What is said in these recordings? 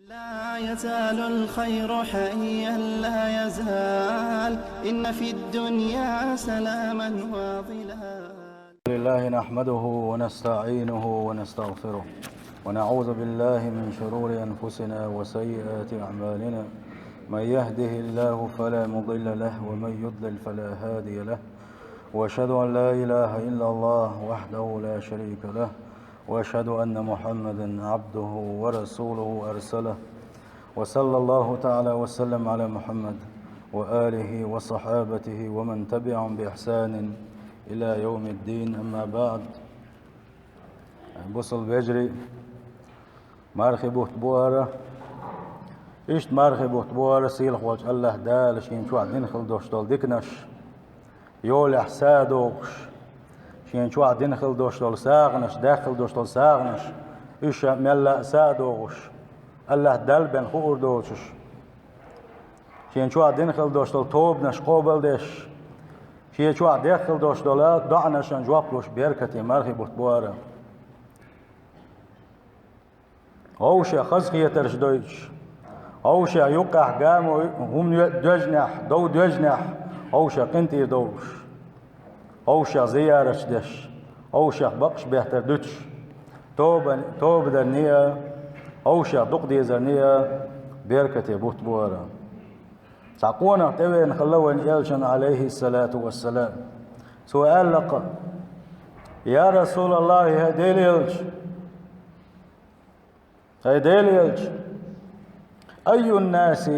لا يزال الخير حيا لا يزال إن في الدنيا سلاما وظلال. لله نحمده ونستعينه ونستغفره ونعوذ بالله من شرور أنفسنا وسيئات أعمالنا. من يهده الله فلا مضل له ومن يضلل فلا هادي له، وأشهد أن لا إله إلا الله وحده لا شريك له، وأشهد أن محمدا عبده ورسوله أرسله، وصلى الله تعالى وسلم على محمد وآله وصحابته ومن تبعهم بإحسان إلى يوم الدين. أما بعد، بوصل بجري مرخبوت بوارة إشت مرخبوت بوارة سيلخ وجه الله دالش ينشوع دنخل دوشتول ديكنش يول إحسادوش شينشوع دنخل دوشتول ساغنش داخل دوشتول ساغنش إيش ملا سادوش الله دلبن خور دوشش شينشوع دنخل دوشتول توبنش قوبل دش شينشوع داخل دوشتول دعنشان جوابلوش بيركتي مرخبوت بوارة أوشا خزقية ترش دويش أوشا يقع قاموا هم دجنح دو دجنح أوشا قنتي دوش أوشا زيارش دش أوشا بقش بيهتر دوش توب درنية أوشا دقدي زرنية بيركتي بوت بوارا تعقونا تبين خلوان يلشن عليه الصلاة والسلام سؤال لك يا رسول الله هديل يلش أي الناس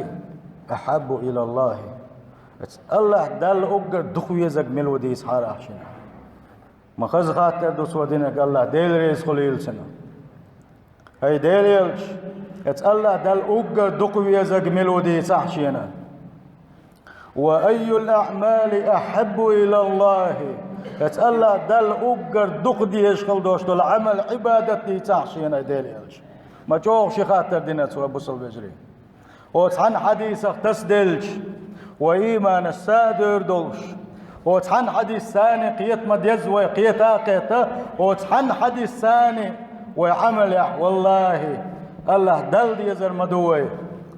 أحب إلى الله الله دل أقر دخوي زق ملو دي إسحار أحشنا ما خز خاطر دو سودينك الله ديل ريس خليل سنة هاي ديل يلش الله دل أقر دخوي زق ملو دي إسحشنا. وأي الأعمال أحب إلى الله الله دل أقر دخ دي يشغل دوشتو العمل عبادة دي إسحشنا ديل يلش ما جوغ خاطر دينات وابوصل بجري وتحن حديثك تسدلش وإيمان السادر دولش وتحن حديث ثاني قيت مد يزوي قيت آقيته وتحن حديث ثاني وعمل والله الله دل يزر مدوي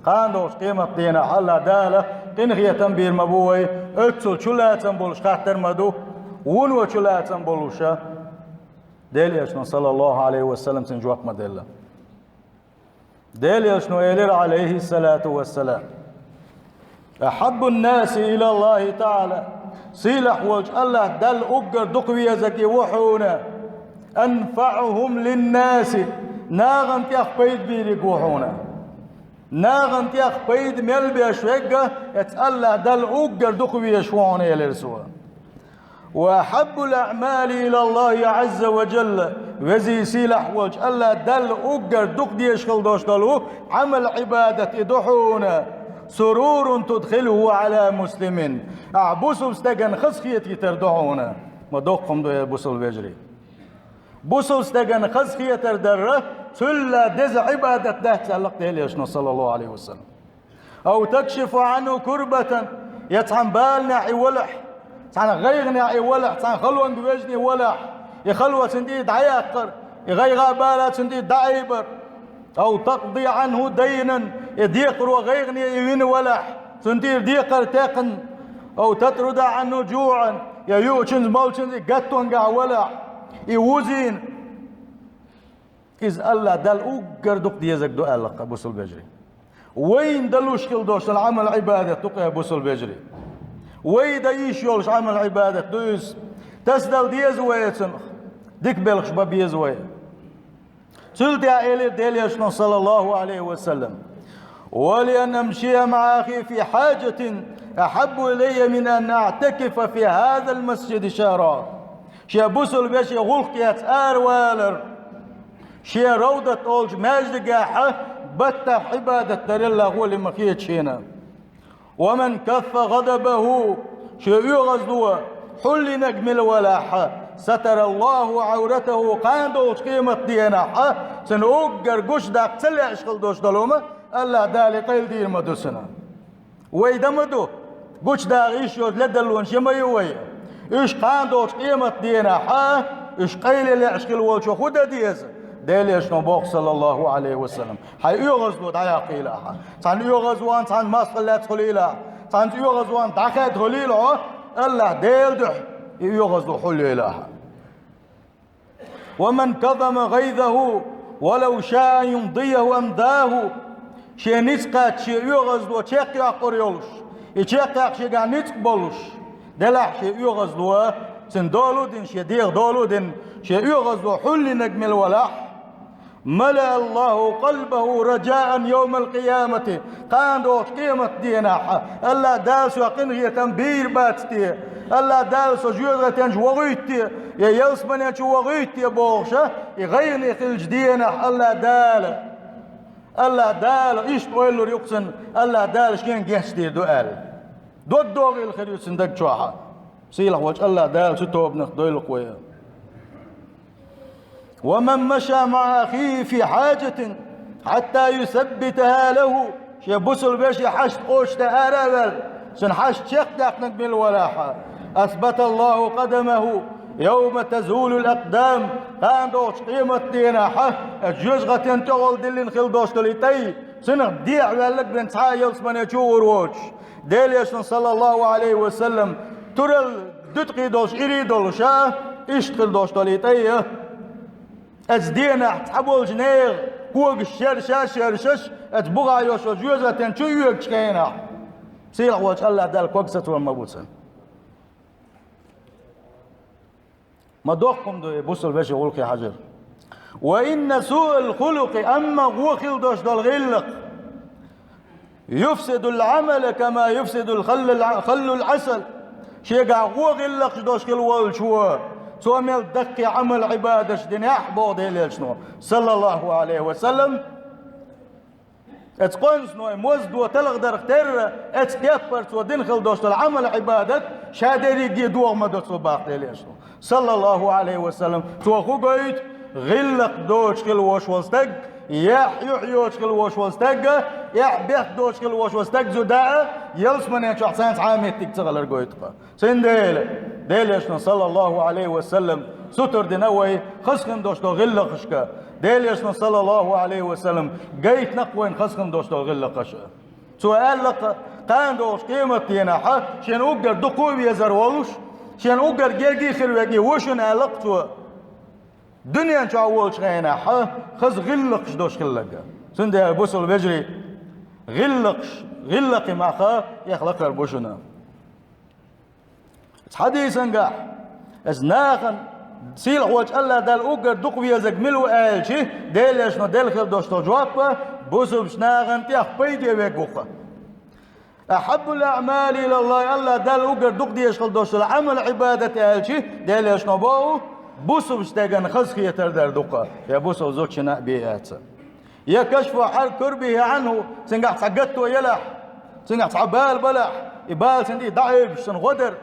قاندوش قيمة دينا الله داله قنغية تنبير مبوي اتسل شلاتن بولش خاطر مدو ونو شلاتن بولوشا ديل يشنو صلى الله عليه وسلم سنجوك مدله ديل يشنو إلير عليه الصلاة والسلام أحب الناس إلى الله تعالى سيلح وجه الله دل أقر دقوية زكي وحونا أنفعهم للناس ناغن تيخ بيد بيريك وحونا ناغن تيخ بيد ملبي أشوهك يتألا دل أقر دقوية شوهنا إلير سوا. وأحب الأعمال إلى الله عز وجل وزي سيلح وجه الله دل أقر دق دي يشغل دوش دلو عمل عبادة إدحونا سرور تدخله على مسلم أعبوسوا استغن خسخية يتردعونا ما دوقهم دو يبوسوا البجري بوسوا استغن خسخية تردره تلا دز عبادة ده تعلق دهليشنا صلى الله عليه وسلم. أو تكشف عنه كربة يتعن بالنا عولح تعن غيغني عولح تعن خلوان بوجني ولح يخلوة سنديد عياقر يغيغا بالات سنديد دعيبر. أو تقضي عنه دينا يديقر وغيغني يوين ولح سنديد ديقر تاقن. أو تطرد عنه جوعا يوشنز مولشنز قطون قع ولح يوزين إذ الله دل أقر دق ديزك دو ألق أبو سل بجري وين دلوش كل دوش العمل عبادة تقى أبو سل بجري ويدا يشيولش عمل عبادة دوس تسدل ديزوية سنخ ديك بلخش ببيزوية سلت يا إلي ديليشنا صلى الله عليه وسلم. ولأن أمشي مع أخي في حاجة أحب إلي من أن أعتكف في هذا المسجد شهرا. شي بوسل بيشي غلقيات والر شي روضة أولج ماجد قاحة بتا عبادة تريلا هو اللي مخيت شينا. ومن كف غضبه شي يغزدوا حل نجمل ولاحة ستر الله عورته قاندوش قيمة ديناحة سنوقر قش داق تلع اشغل دوش دلومة الله دالي قيل دير مدو سنة ويدا مدو قش داق ايش يود لدلون شما يوي ايش قاندوش قيمة ديناحة ايش قيل اللي اشغل والشو خدا ديز ديليش نبوغ صلى الله عليه وسلم حي يغزلو دعاق إلها تان يغزوان تان ماسقلات خليلا تان يغزوان دعاقات خليلا الله ديل دح يغزلو حل إلها ومن كظم غيظه ولو شاء يمضيه أمداه شي نسقات شي يغزلو تشيق يقر يولش يتشيق شي قا نسق بولش دلح شي يغزلو سن دولودن شي ديغ دولودن شي يغزلو حل نجم الولاح ملأ الله قلبه رجاء يوم القيامة قان دوت قيمة دينا الله دالسو قنغية تنبير باتتي الله دالسو جوزة تنجوغيتي يا يلسمن ينجوغيتي بوغشة يغيني خلج دينا الله دال إيش تقول يقسن الله دال شكين جهستي دوال دود دوغي الخير سندق شوحة سيلح وجه الله دال ستوب نخدوي القوية ومن مشى مع أخيه في حاجة حتى يثبتها له شي بوسل بيشي حشت قوش تهاربل سن حشت شيخ داقنك بالولاحة أثبت الله قدمه يوم تزول الأقدام كان دوش قيمة ديناحة الجزغة تنتغل دلين خل دوش تليتي سنخ ديع بالك بن تعايل سمن يشور ووش ديليش صلى الله عليه وسلم ترل دتقي دوش إري دولشا اشتغل دوش تليتي أزدينا تحبول جنيغ كوغ الشرشش أتبغى يوشو جوزة تنشو يكشكينا سيلح وجه الله دال كوكسة والمبوسن ما دوقكم دو بوصل باشي غلقي حجر وإن سوء الخلق أما غوخل دوش دول غلق يفسد العمل كما يفسد الخل العسل شيقع غوغلق دوش كل والشوار سوامل دقي عمل عبادة دنياح بوضي ليشنو صلى الله عليه وسلم اتقنس نوي موزد وتلغدر اختر اتكفر سو دنخل دوشت العمل عبادة شادري جي دوغ مدد سو باقي ليشنو صلى الله عليه وسلم سو خو قيت غلق دوش كل وش وستق يحيوش كل وش وستق يحبيح دوش كل وش وستق زداء يلسمن ينشو حسان عامي تكتغل قيتقا سن ديليشنا صلى الله عليه وسلم ستر دنوي خسخن دوشتو غلقشكا ديليشنا صلى الله عليه وسلم قيت نقوين خسخن دوشتو غلقشكا سؤال لك قان دوش قيمة ديناحا شين اوقر دقوي بيزر ولوش شين اوقر جيرجي خلوكي وشن علاقتو دنيا انشو اولش غيناحا خس غلقش دوش غلقا سندي بوصل بجري غلقي معخا يخلق البوشنا حديثا قاح ازناخا سيل وجه الله دال اوقر دقوية زقملو آلشي ديل اشنو ديل خل دوشتو جوابا بوسو بشناغن تيخ بيدي ويقوخا أحب الأعمال إلى الله دال اوقر دق دي اشخل دوشتو العمل عبادة آلشي ديل اشنو باو بوسو بشتاقن خزخي يتردر دقا يا بوسو زوج شناء بيئات يا كشف حال كربه عنه سنقح تحقدتو يلح سنقح تعبال بلح إبال سندي ضعيف سنغدر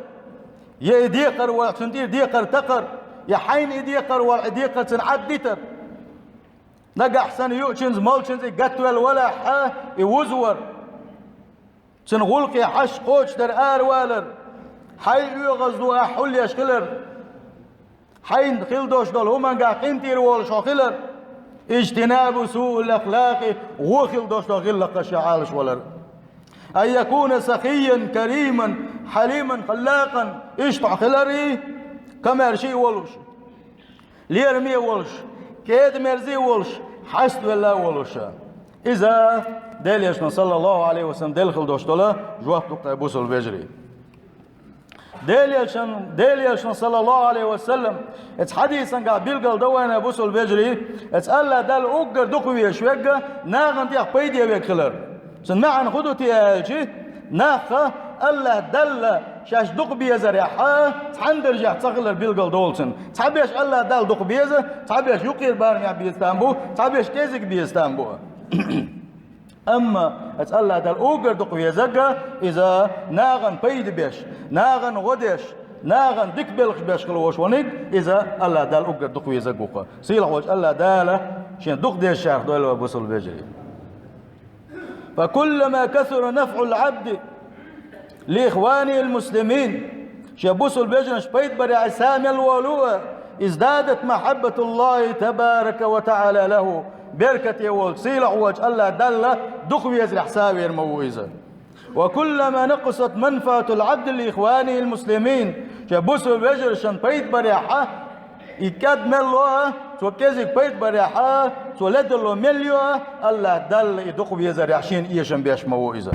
يا إديقر وسندير ديقر تقر يا حين إديقر والإديقر سنعدتر نقع حسن يؤشنز مالشنز قتوى الولا حا يوزور سنغلقي حش قوش در آر والر حي يغزدو أحول يشخلر حين خلدوش دول همان قا قنتير والشاخلر اجتناب سوء الأخلاق وخلدوش دول غلق شعالش ولر أن يكون سخيا كريما حليما خلاقا اشطع خلري كما يرشي ولش ليرمي ولش كيد مرزي ولش حسد الله ولش إذا ديليشنا صلى الله عليه وسلم دلخل دوشتولا جواب دكتور بوسل بجري ديليشنا صلى الله عليه وسلم اتس حديثا قا بيلقل دوانا بوسل بجري اتس الله دال اوقر دقوية شويقا ناغن تيخ بيدي بيك خلر سن معن خدو تيالجي ناخا الله دل شاش دق بيزر يا حا تحندر جاه تغلر بيلقل دولتن تحبيش الله دل دق بيزر تحبيش يقير بارنيا بيستانبو تحبيش كيزك بيستانبو أما الله دل اوقر دق بيزر إذا ناغن بيد بيش ناغن غدش ناغن دك بيلخ بيش خلوش ونك إذا الله دل اوقر دق بيزر قوقا سيلح وجه الله داله شين دق ديش شاخ دول وبوصل بيجري فكلما كثر نفع العبد لإخوانه المسلمين شابوسوا البيجن شبيت بري عسام الولوة ازدادت محبة الله تبارك وتعالى له بركة يول سيلح وجه الله دل دخوي يزرح ساوير مويزة. وكلما نقصت منفعة العبد لإخوانه المسلمين شبوسوا بجر شن بيت بريحة يكاد ملوه توكزك بيت بريحة تولدلو مليوه الله دل يدخوي يزرح شين إيشن بيش مويزة.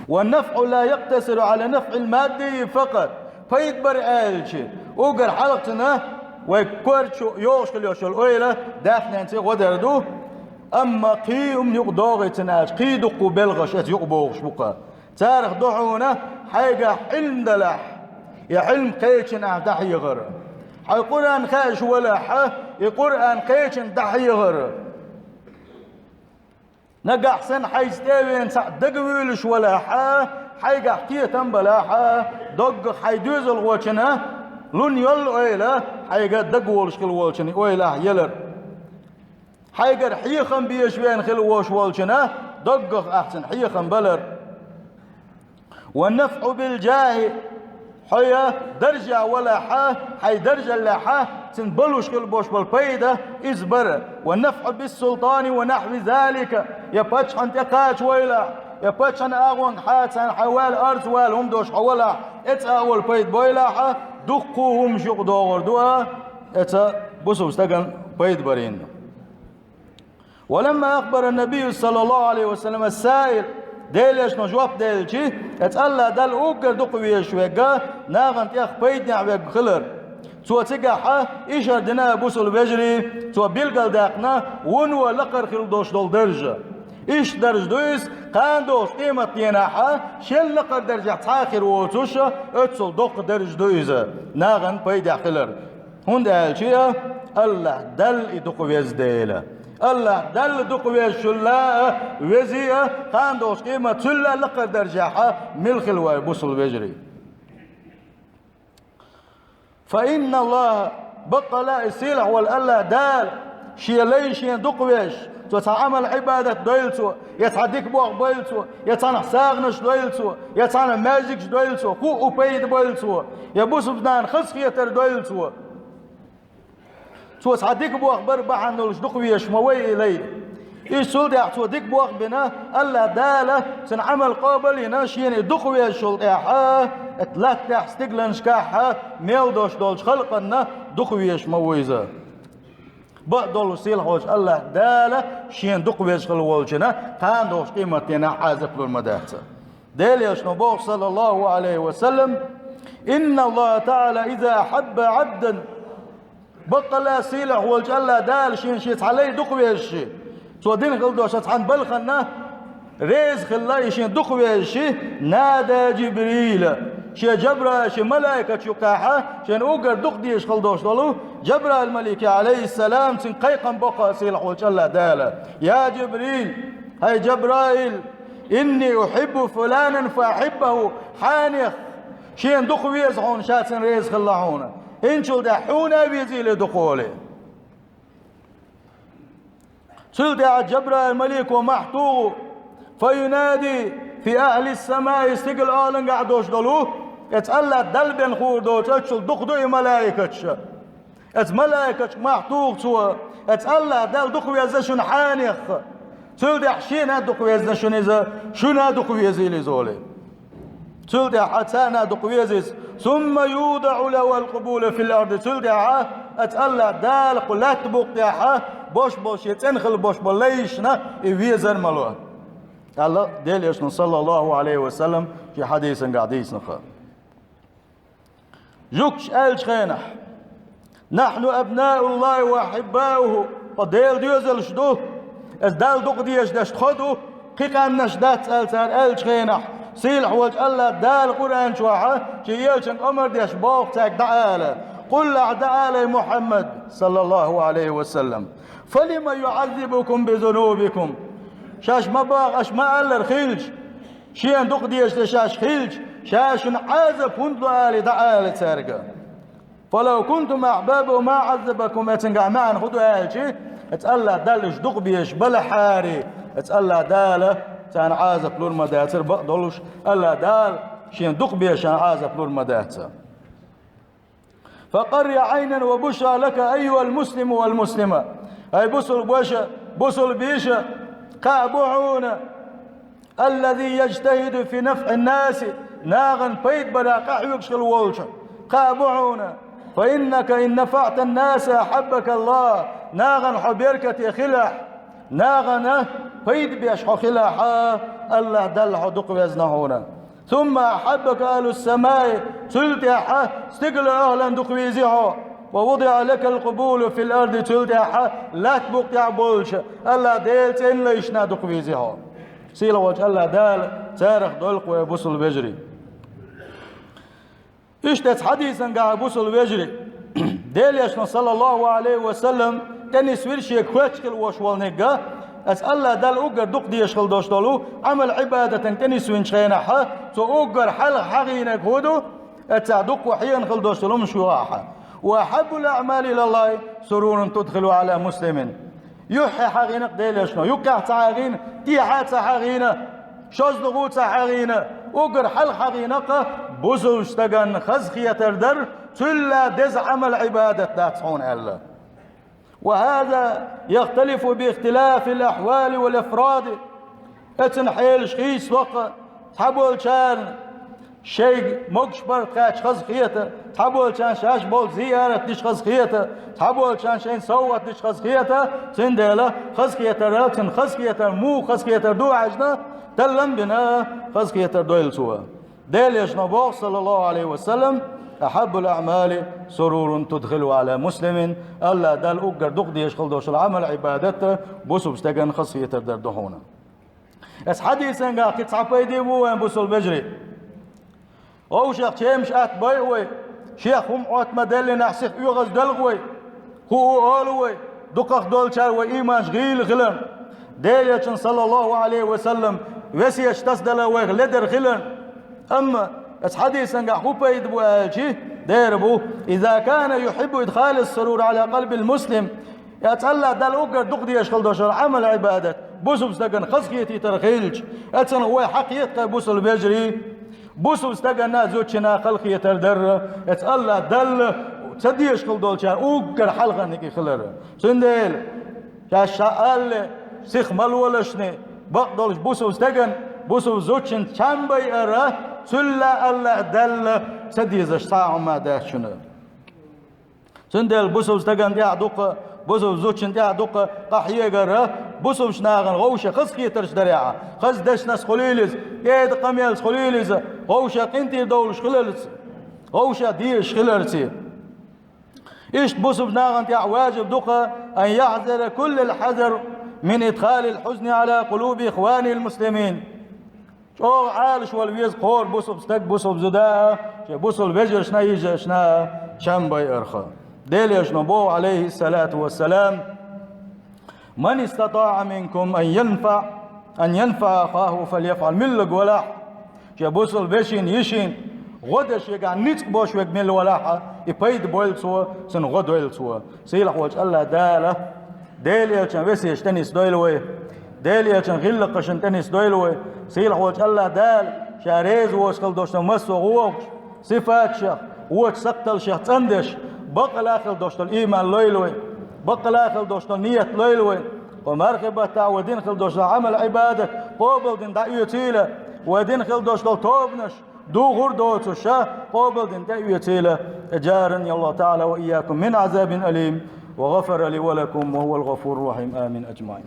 والنفع لا يقتصر على نفع المادي فقط بيت بريالشي وقر حلقتنا وكورشو يوشكل يوشل اويله دافنا انت غدردو اما قيم يقدوغ تناج قيدو قبلغش يقبوغش بقى تاريخ ضحونا حاجه حلم دلح يا حلم قيتشن دحي غر حي قران خاش ولا ح يقران قيتشن دحي غر نجا حسن حيستوين دقويلش ولا ح حاجه حكيه بلا ح دق حيدوز الغوشنا لون يل اويله حاجه دقول شكل والشني اويله يلر حاجه حيخن بيشوين خل وش والشنا دق احسن حيخن بلر. والنفع بالجاه حيا درجه ولا حي درجه لا تنبلوش خل بوش بالبيده ازبر. والنفع بالسلطان ونحو ذلك يباتش انت قاش ويله يباتش انا اغون حات عن حوال ارض والهم دوش حوالها اتاول بيد بويله دقوهم شق دور دوا اتا بوسو استغن بيد برين. ولما اخبر النبي صلى الله عليه وسلم السائل ديلش نجواب ديلشي اتالله دل اوغر دقوي شويغا ناغن يخ بيد نعوي خلر تو تيغا ايشر دنا بوسو بجري تو بيلغل داقنا ونو لقر خل دوش دول درجه ايش درج دويس قاندوس قيمة يناحا شل لقر درجة تاخر ووتوشا اتسل دوق درج دويزة ناغن بيدا خلر هون دال شيء الله دل يدق ويزديله الله دل دق ويشلا وزيه قاندوس قيمة تلا لقر درجة ملخل ويبوصل بجري. فإن الله بقى لا يسيلح والله دال شي ليش يدق ويش تعمل عبادة دويلتو يتعديك بوغ بويلتو يتعن ساغنش دويلتو يتعن ماجيكش دويلتو كو أبيد بويلتو يبوس بدان خسخيتر دويلتو تو تعديك بوغ بربع عنو لشدق ويشموي إلي إيش سولد يعطو ديك بوغ بنا ألا دالة تنعمل قابل يناشين يدق ويشولد يحا اتلات تحستقلنش كاحا ميلدوش دولش خلقنا دق ويشمويزا بقدر سيل خوش الله داله شين دق بيشغل والجنا قاندوش قيمتنا حازف للمداحة دال يشنو صلى الله عليه وسلم إن الله تعالى إذا أحب عبدا بقى سيل والج الله دال شين شيت عليه دق بيشي تودين غلدوش عن بلخنا ريز خلاي شين دق بيشي نادى جبريل شي جبرا شي ملائكة شقاحة شين اوغر دق ديش خلدوش دولو جبرا الملك عليه السلام تنقيقا بقى سيلح وجل داله يا جبريل هاي جبرائيل إني أحب فلانا فأحبه حانخ شين دق ويزحون شاتن ريز خلاحونا إنشل دحونا بيزيل دقولي سلدع جبرا الملك ومحطوه فينادي في أهل السماء استقل آلن قعدوش دلوه اتألا دلبن خوردو تشل دقدو ملائكتش ات ملائكتش محطوق سوا اتألا دل دقو يزشن حانخ تلدع شينا دقو يزشن إذا شنا دقو يزيلي زولي تلدع حتانا دقو يزيز ثم يوضع له القبول في الأرض تلدع اتألا دل قلت بقتاحة بوش بوش يتنخل بوش بليشنا يويزر ملوه الله ديل يشن صلى الله عليه وسلم في حديث قعديس نخا جوكش ألش خينح نحن أبناء الله وأحباؤه قديل ديوزل شدوه از دال دوق ديش دشت خدو قيقان نشدات ألتار ألش خينح سيلح وجه الله دال قرآن شوحة شيالشن أمر ديش باق تاك دعالة قل دعالة محمد صلى الله عليه وسلم فلما يعذبكم بذنوبكم شاش ما باغ اش ما ألر خيلج شين دوق ديش شاش خيلج شاش عذب هندو آلي دعالة سارقة فلو كنتم أحباب وما عذبكم اتنقع معن خدو آلشي اتألا دالش دوق بيش بلا حاري اتألا دالة تان عازب لور مداتر بقدلوش ألا دال شين دوق بيش عازب لور مداتر فقر عينا وبشرى لك أيها المسلم والمسلمة. أي بصل بوشة بصل بيشة قابعون الذي يجتهد في نفع الناس ناغن بيت بلا قحيوك شغل والشة قابعون فإنك إن نفعت الناس أحبك الله ناغن حبيركة خلح ناغن بيت بيشح خلح الله دلح دق بيزنهونا ثم أحبك أهل السماء تلتح استقل أهلا دق بيزيحو ووضع لك القبول في الأرض تلتح لا تبقى تعبولش الله ديل تين ليشنا دق بيزيحو سيلا وجه الله دال تارخ دلق ويبصل بجري اشتت حديثا قاعد بصل بجري ديل يشنا صلى الله عليه وسلم تاني سويرش يكواتشكل وشوال نقا أسأل الله دال أقر دق دي يشغل دوش دولو عمل عبادة تاني سوين شغينها تو أقر حل حغينك هدو أتا دق وحيان خل دوش دولو مشوراحا وأحب الأعمال إلى الله سرور تدخل على مسلم يحي حغينك ديل يشنا يكح تحغين تيحات تحغين شوز دغو تحغين أقر حل حغينك بوزو اشتغن خزخية تردر تلا دز عمل عبادة داتحون الله وهذا يختلف باختلاف الأحوال والأفراد اتنحيل شخيص وقت تحبول كان شيء مقشبر تخاش خزخيته تحبول كان شاش بول زيارة ديش خزخيته تحبول كان شين صوت ديش خزخيته تنديله خزخيته راتن خزخيته مو خزخيته دو عجنا تلم بنا خزخيته دويل سوا ديل يشنبوغ صلى الله عليه وسلم أحب الأعمال سرور تدخل على مسلم ألا دال أقر دقدي يشغل دوش العمل عبادته بوسو بستغن خصية الدردهونه اس حديثا قا قد صعبي ديبو وين بوسو البجري أو شيخ تيمش أتبايوي شيخ هم عوت مدل نحسيخ يغز دلغوي هو أولوي دقق دول شاروي إيمان شغيل غلن ديليشن صلى الله عليه وسلم وسيش تسدل ويغلدر غلن أما حديثا قحوبة يدبواجي ديربو إذا كان يحب إدخال السرور على قلب المسلم يتعلى دال أقر دقدي يشغل دوشر عمل عبادة بوسو بستقن خزقيتي ترخيلج أتن هو حقيقة بوسو البجري بوسو بستقن نازوتشنا خلقية تردر يتعلى دل تدي يشغل دوشر أقر حلقة نكي خلر سنديل شاشال سيخ ملولشني بقدولش بوسو بستقن بوسو زوتشن شامبي أره سلا الله دل سديز ساعة ما ده شنو سندل بوسوس تجن دي عدوق بوسوس زوجن دي عدوق قحيه جرا بوسوس ناغن غوشه خسخي ترش دريعه خز دش ناس خليلز يد قميل خليلز غوشه قنتي دولش خليلز غوشه ديش خليلتي ايش بوسوس ناغن دي واجب دوقه ان يحذر كل الحذر من ادخال الحزن على قلوب اخواني المسلمين او عالش والويز قور بوسو بستك بوسو بزدا بوسو الفجر شنا يجي شنا شنبي ارخا ديل يشنبو عليه الصلاة والسلام من استطاع منكم أن ينفع أخاه فليفعل من لقولاح بوسو البشين يشين غدش يقع نتق بوش ويق من الولاحة يبيد بويل سوا سن غد ويل سوا سيلح وجه الله داله ديل يشن بس يشتنس دويلوي ديل يشن غلق شن تنس دويلوي سيلح وجه الله دال شاريز واسكال دوشنا مسو غوش صفات شيخ وش سقتل شيخ تندش بقى لاخل دوشنا الإيمان لويلوي بقى لاخل دوشنا النية لويلوي ومرخبة تعودين خل دوشنا عمل عبادة قابل دين دعيتيلة ودين خل دوشنا توبنش دو غردوت الشاه قابل دين دعيتيلة جارني الله تعالى وإياكم من عذاب أليم وغفر لي ولكم وهو الغفور الرحيم آمين أجمعين.